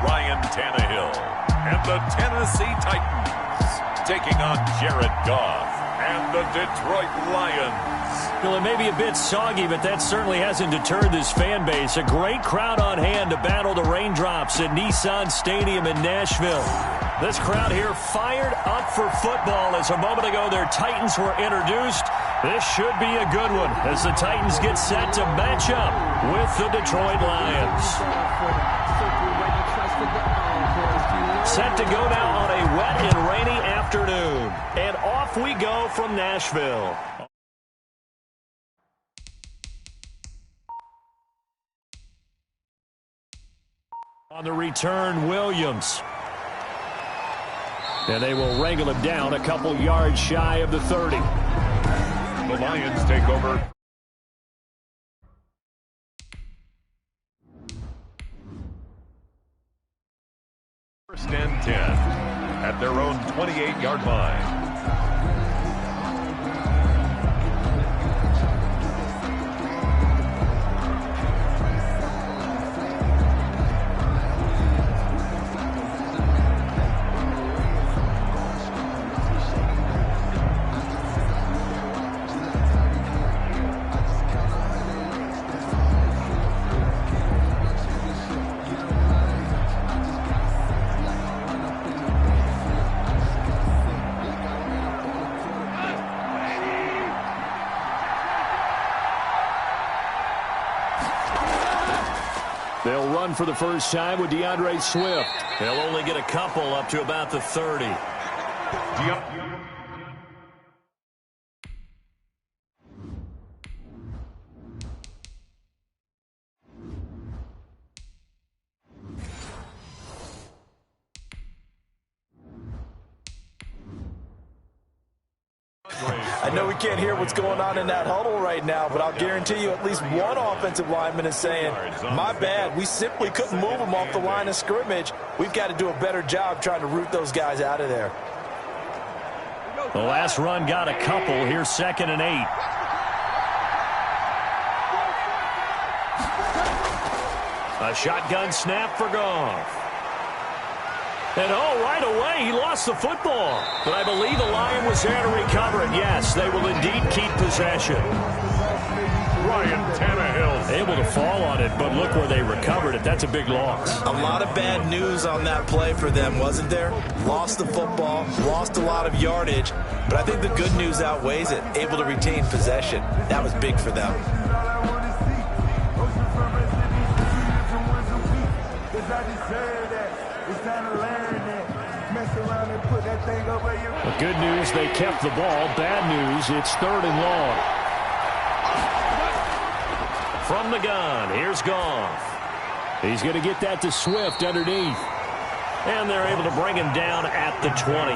Ryan Tannehill. And the Tennessee Titans taking on Jared Goff and the Detroit Lions. Well, it may be a bit soggy, but that certainly hasn't deterred this fan base. A great crowd on hand to battle the raindrops at Nissan Stadium in Nashville. This crowd here fired up for football as a moment ago their Titans were introduced. This should be a good one as the Titans get set to match up with the Detroit Lions. Set to go now on a wet and rainy afternoon. And off we go from Nashville. On the return, Williams. And they will wrangle him down a couple yards shy of the 30. The Lions take over. First and 10 at their own 28-yard line. They'll run for the first time with DeAndre Swift. They'll only get a couple up to about the 30. I know we can't hear what's going on in that huddle right now, but I'll guarantee you at least one offensive lineman is saying, my bad, we simply couldn't move them off the line of scrimmage. We've got to do a better job trying to root those guys out of there. The last run got a couple. Here's 2nd and 8. A shotgun snap for Goff. And right away, he lost the football. But I believe the Lion was there to recover it. Yes, they will indeed keep possession. Ryan Tannehill Able to fall on it, but look where they recovered it. That's a big loss. A lot of bad news on that play for them, wasn't there? Lost the football, lost a lot of yardage, but I think the good news outweighs it. Able to retain possession. That was big for them. The good news, they kept the ball. Bad news, it's 3rd and long. From the gun, here's Goff. He's going to get that to Swift underneath. And they're able to bring him down at the 20.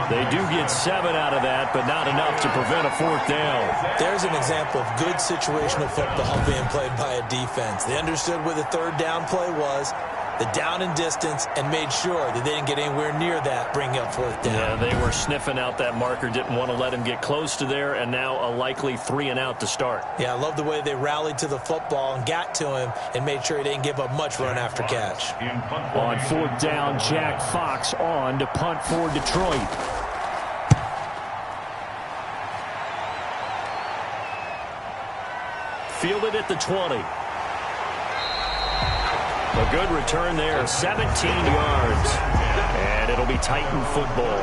They do get 7 out of that, but not enough to prevent a 4th down. There's an example of good situational football being played by a defense. They understood where the 3rd down play was, the down and distance, and made sure that they didn't get anywhere near that, bring up 4th down. Yeah, they were sniffing out that marker, didn't want to let him get close to there, and now a likely 3 and out to start. Yeah, I love the way they rallied to the football and got to him and made sure he didn't give up much run after catch. On 4th down, Jack Fox on to punt for Detroit. Fielded at the 20. A good return there, 17 yards. And it'll be Titan football.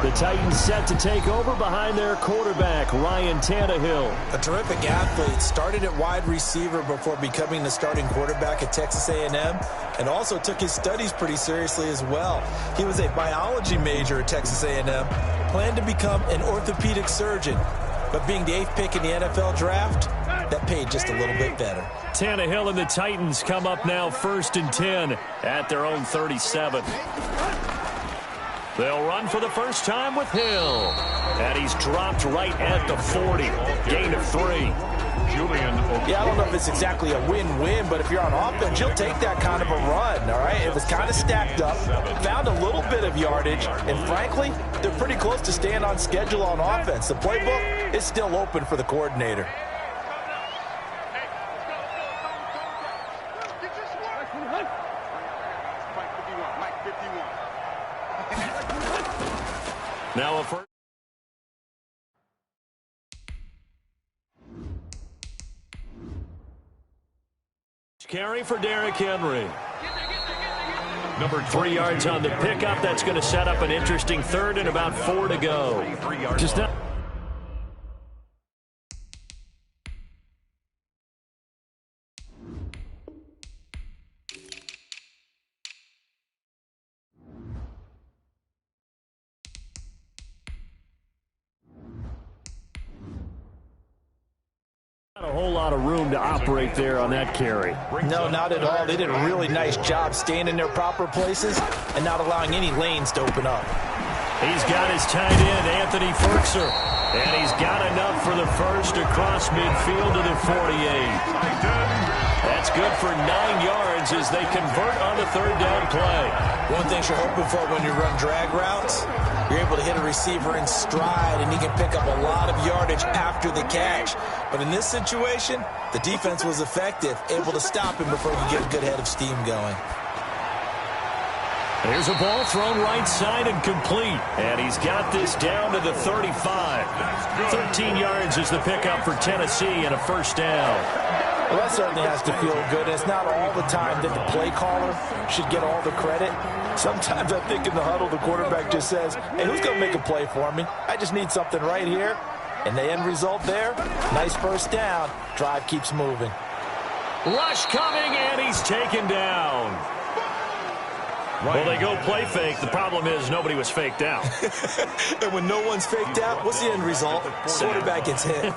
The Titans set to take over behind their quarterback, Ryan Tannehill. A terrific athlete, started at wide receiver before becoming the starting quarterback at Texas A&M, and also took his studies pretty seriously as well. He was a biology major at Texas A&M, planned to become an orthopedic surgeon, but being the 8th pick in the NFL draft, that paid just a little bit better. Tannehill and the Titans come up now 1st and 10 at their own 37. They'll run for the first time with Hill. And he's dropped right at the 40. Gain of 3. Yeah, I don't know if it's exactly a win-win, but if you're on offense, you'll take that kind of a run, all right? It was kind of stacked up, found a little bit of yardage, and frankly, they're pretty close to staying on schedule on offense. The playbook is still open for the coordinator. Now a first. Carry for Derrick Henry. Number 3 yards on the pickup. That's going to set up an interesting third and about 4 to go. Just now. Not a whole lot of room to operate there on that carry. No, not at all. They did a really nice job staying in their proper places and not allowing any lanes to open up. He's got his tight end, Anthony Ferkser. And he's got enough for the first across midfield to the 48. That's good for 9 yards as they convert on the third down play. One thing you're hoping for when you run drag routes, you're able to hit a receiver in stride, and he can pick up a lot of yardage after the catch. But in this situation, the defense was effective, able to stop him before he could get a good head of steam going. There's a ball thrown right side and complete. And he's got this down to the 35. 13 yards is the pickup for Tennessee and a first down. Well, that certainly has to feel good. It's not all the time that the play caller should get all the credit. Sometimes I think in the huddle, the quarterback just says, hey, who's going to make a play for me? I just need something right here. And the end result there, nice first down. Drive keeps moving. Rush coming, and he's taken down. Well, they go play fake. The problem is nobody was faked out. And when no one's faked out, what's the end result? Quarterback gets hit.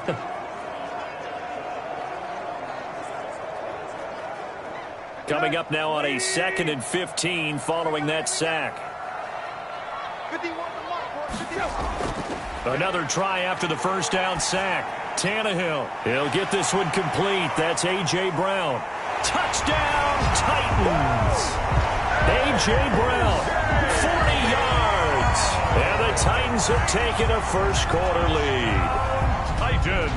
Coming up now on a 2nd and 15 following that sack. Another try after the first down sack. Tannehill. He'll get this one complete. That's A.J. Brown. Touchdown, Titans. A.J. Brown, 40 yards. And the Titans have taken a first-quarter lead. Titans.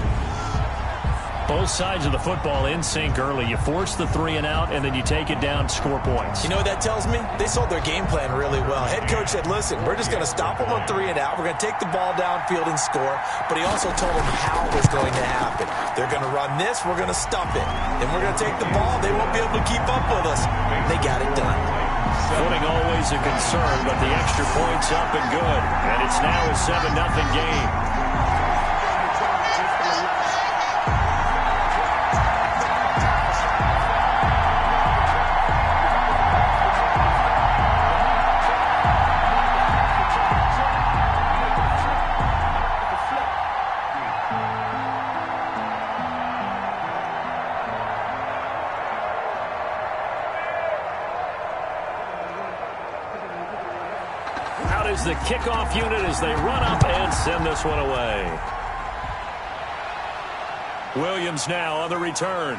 Both sides of the football in sync early. You force the 3 and out, and then you take it down, score points. You know what that tells me? They sold their game plan really well. Head coach said, listen, we're just going to stop them on 3 and out. We're going to take the ball downfield and score. But he also told them how it was going to happen. They're going to run this. We're going to stop it. Then we're going to take the ball. They won't be able to keep up with us. They got it done. Footing always a concern, but the extra point's up and good. And it's now a 7-0 game. The kickoff unit as they run up and send this one away. Williams now on the return.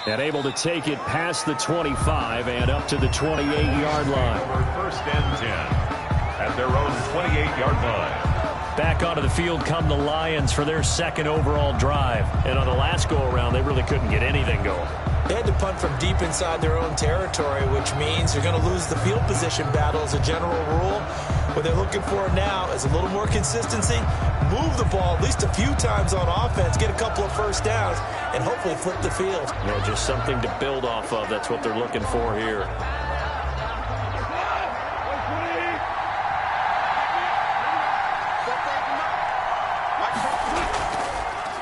And able to take it past the 25 and up to the 28-yard line. First and 10 at their own 28-yard line. Back onto the field come the Lions for their 2nd overall drive. And on the last go-around, they really couldn't get anything going. They had to punt from deep inside their own territory, which means they're going to lose the field position battle as a general rule. What they're looking for now is a little more consistency, move the ball at least a few times on offense, get a couple of first downs, and hopefully flip the field. Yeah, just something to build off of. That's what they're looking for here.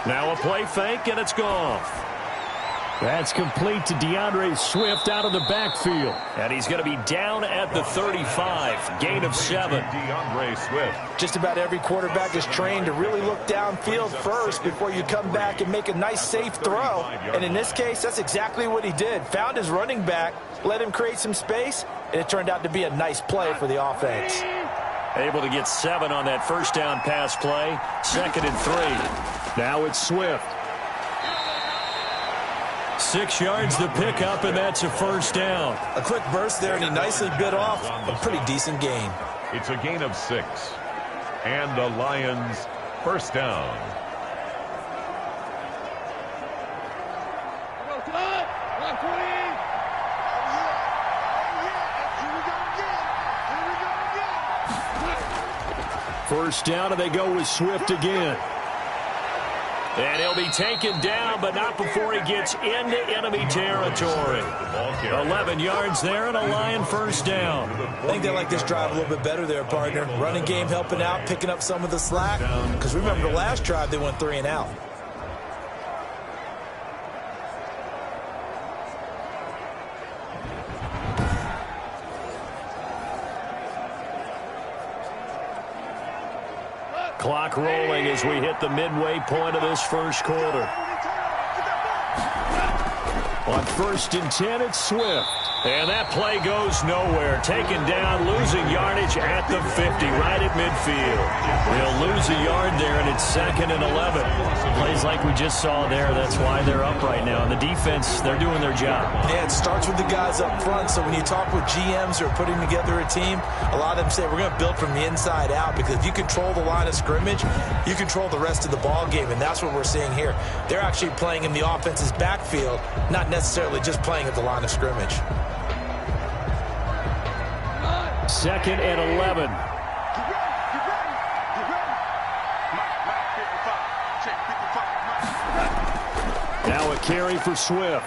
Now a play fake, and it's gone. That's complete to DeAndre Swift out of the backfield. And he's going to be down at the 35. Gain of 7. DeAndre Swift. Just about every quarterback is trained to really look downfield first before you come back and make a nice, safe throw. And in this case, that's exactly what he did. Found his running back, let him create some space, and it turned out to be a nice play for the offense. Able to get 7 on that first down pass play. 2nd and 3. Now it's Swift. 6 yards the pickup, and that's a first down. A quick burst there, and he nicely bit off a pretty decent gain. It's a gain of 6. And the Lions first down. First down, and they go with Swift again. And he'll be taken down, but not before he gets into enemy territory. 11 yards there and a Lion first down. I think they like this drive a little bit better there, partner. Running game helping out, picking up some of the slack. Because remember the last drive, they went 3 and out. Clock rolling as we hit the midway point of this first quarter. On 1st and 10, it's Swift. And that play goes nowhere. Taken down, losing yardage at the 50, right at midfield. They'll lose a yard there, and it's 2nd and 11. Plays like we just saw there. That's why they're up right now. And the defense, they're doing their job. Yeah, it starts with the guys up front. So when you talk with GMs who are putting together a team, a lot of them say we're going to build from the inside out, because if you control the line of scrimmage, you control the rest of the ball game, and that's what we're seeing here. They're actually playing in the offense's backfield, not necessarily just playing at the line of scrimmage. 2nd and 11. Now a carry for Swift.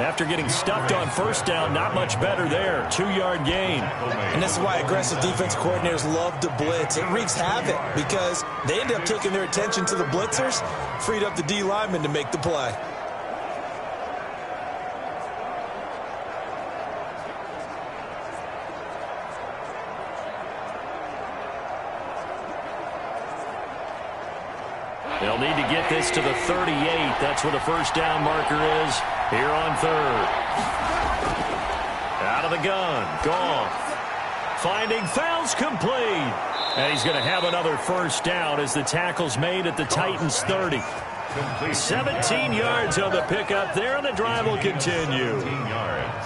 After getting stuffed on first down, not much better there. 2-yard gain. And this is why aggressive defense coordinators love to blitz. It wreaks havoc because they end up taking their attention to the blitzers, freed up the D lineman to make the play. They'll need to get this to the 38. That's where the first down marker is here on 3rd. Out of the gun. Gone. Finding fouls complete. And he's going to have another first down as the tackle's made at the Titans' 30. 17 yards on the pickup there, and the drive will continue.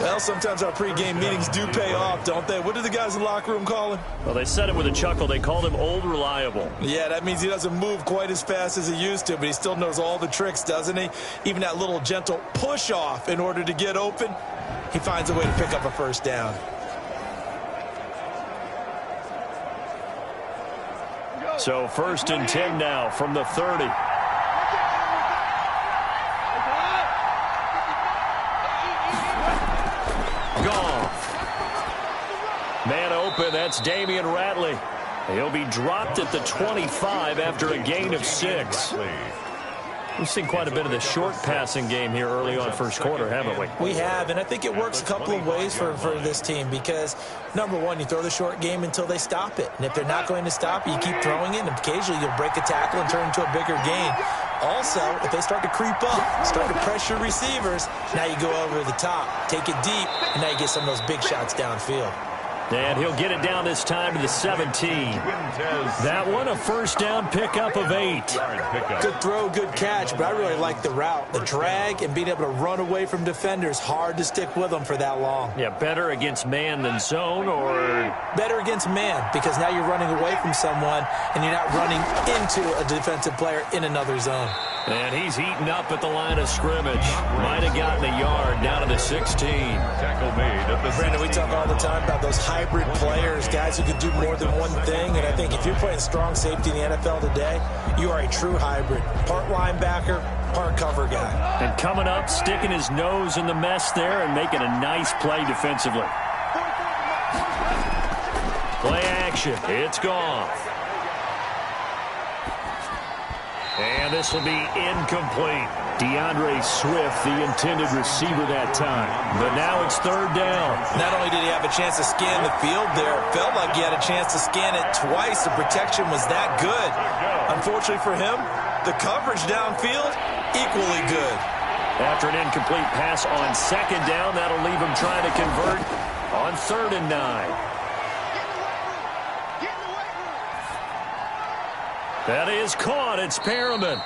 Well, sometimes our pregame meetings do pay off, don't they? What do the guys in the locker room call him? Well, they said it with a chuckle. They called him Old Reliable. Yeah, that means he doesn't move quite as fast as he used to, but he still knows all the tricks, doesn't he? Even that little gentle push-off in order to get open, he finds a way to pick up a first down. So 1st and 10 now from the 30. Man open, that's Damian Ratley. He'll be dropped at the 25 after a gain of 6. We've seen quite a bit of the short passing game here early on first quarter, haven't we? We have, and I think it works a couple of ways for this team because, number one, you throw the short game until they stop it. And if they're not going to stop it, you keep throwing it, and occasionally you'll break a tackle and turn into a bigger gain. Also, if they start to creep up, start to pressure receivers, now you go over the top, take it deep, and now you get some of those big shots downfield. And he'll get it down this time to the 17. That one, a first down pickup of 8. Good throw, good catch, but I really like the route. The drag and being able to run away from defenders, hard to stick with them for that long. Yeah, better against man than zone, or? Better against man, because now you're running away from someone and you're not running into a defensive player in another zone. And he's eaten up at the line of scrimmage. Might have gotten a yard down to the 16. Tackle made at the 16. Brandon, we talk all the time about those hybrid players, guys who can do more than one thing. And I think if you're playing strong safety in the NFL today, you are a true hybrid. Part linebacker, part cover guy. And coming up, sticking his nose in the mess there and making a nice play defensively. Play action. It's gone. And this will be incomplete. DeAndre Swift, the intended receiver that time. But now it's 3rd down. Not only did he have a chance to scan the field there, it felt like he had a chance to scan it twice. The protection was that good. Unfortunately for him, the coverage downfield, equally good. After an incomplete pass on 2nd down, that'll leave him trying to convert on 3rd and 9. That is caught. It's Perriman.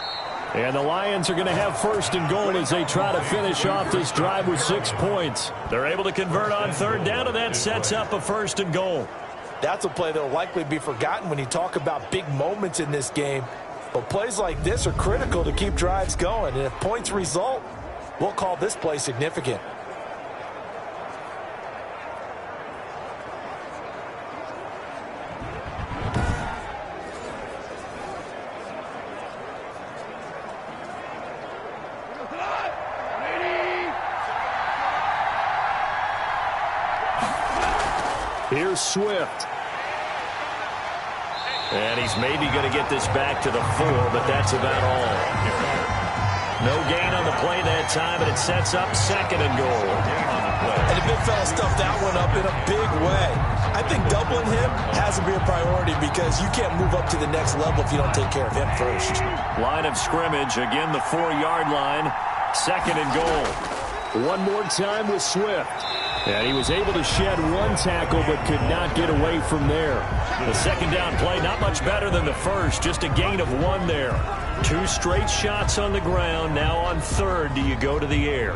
And the Lions are going to have 1st and goal as they try to finish off this drive with 6 points. They're able to convert on 3rd down, and that sets up a 1st and goal. That's a play that will likely be forgotten when you talk about big moments in this game. But plays like this are critical to keep drives going. And if points result, we'll call this play significant. Here's Swift. And he's maybe going to get this back to the 4, but that's about all. No gain on the play that time, and it sets up 2nd and goal. And the big fella stuffed that one up in a big way. I think doubling him has to be a priority because you can't move up to the next level if you don't take care of him first. Line of scrimmage, again the 4-yard line, 2nd and goal. One more time with Swift. And he was able to shed one tackle but could not get away from there. The second down play, not much better than the first, just a gain of 1 there. 2 straight shots on the ground. Now on 3rd, do you go to the air?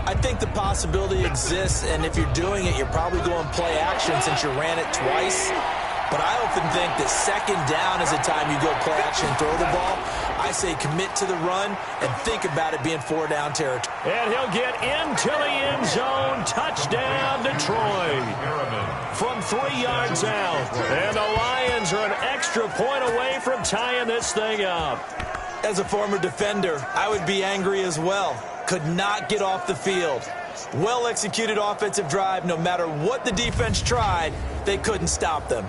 I think the possibility exists, and if you're doing it, you're probably going play action since you ran it twice. But I often think that 2nd down is the time you go play action and throw the ball. I say commit to the run and think about it being 4-down territory. And he'll get into the end zone. Touchdown, Detroit. From 3 yards out. And the Lions are an extra point away from tying this thing up. As a former defender, I would be angry as well. Could not get off the field. Well-executed offensive drive. No matter what the defense tried, they couldn't stop them.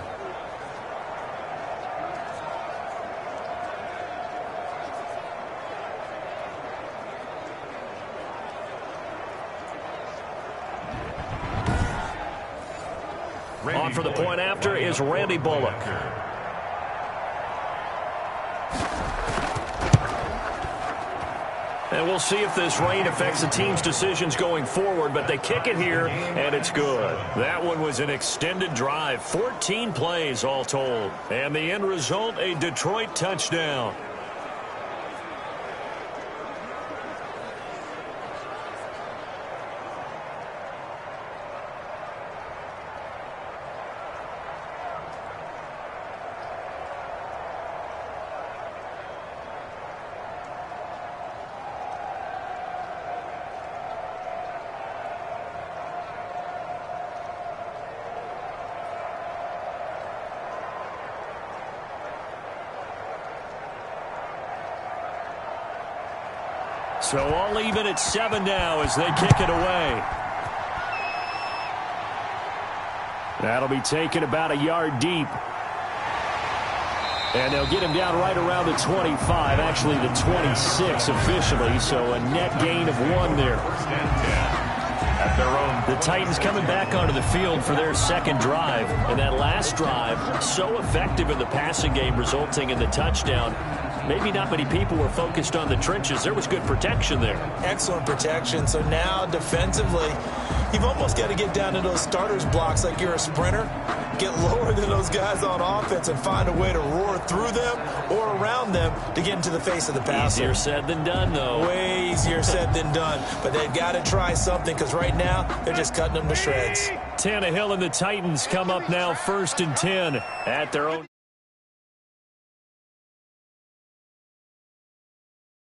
On for the point after is Randy Bullock. And we'll see if this rain affects the team's decisions going forward, but they kick it here, and it's good. That one was an extended drive, 14 plays all told. And the end result, a Detroit touchdown. So all even at 7 now as they kick it away. That'll be taken about a yard deep. And they'll get him down right around the 25, actually the 26 officially, so a net gain of 1 there. At their own. The Titans coming back onto the field for their 2nd drive. And that last drive, so effective in the passing game, resulting in the touchdown. Maybe not many people were focused on the trenches. There was good protection there. Excellent protection. So now defensively, you've almost got to get down to those starters blocks like you're a sprinter. Get lower than those guys on offense and find a way to roar through them or around them to get into the face of the passer. Easier said than done, though. Way easier said than done. But they've got to try something because right now they're just cutting them to shreds. Tannehill and the Titans come up now 1st and 10 at their own.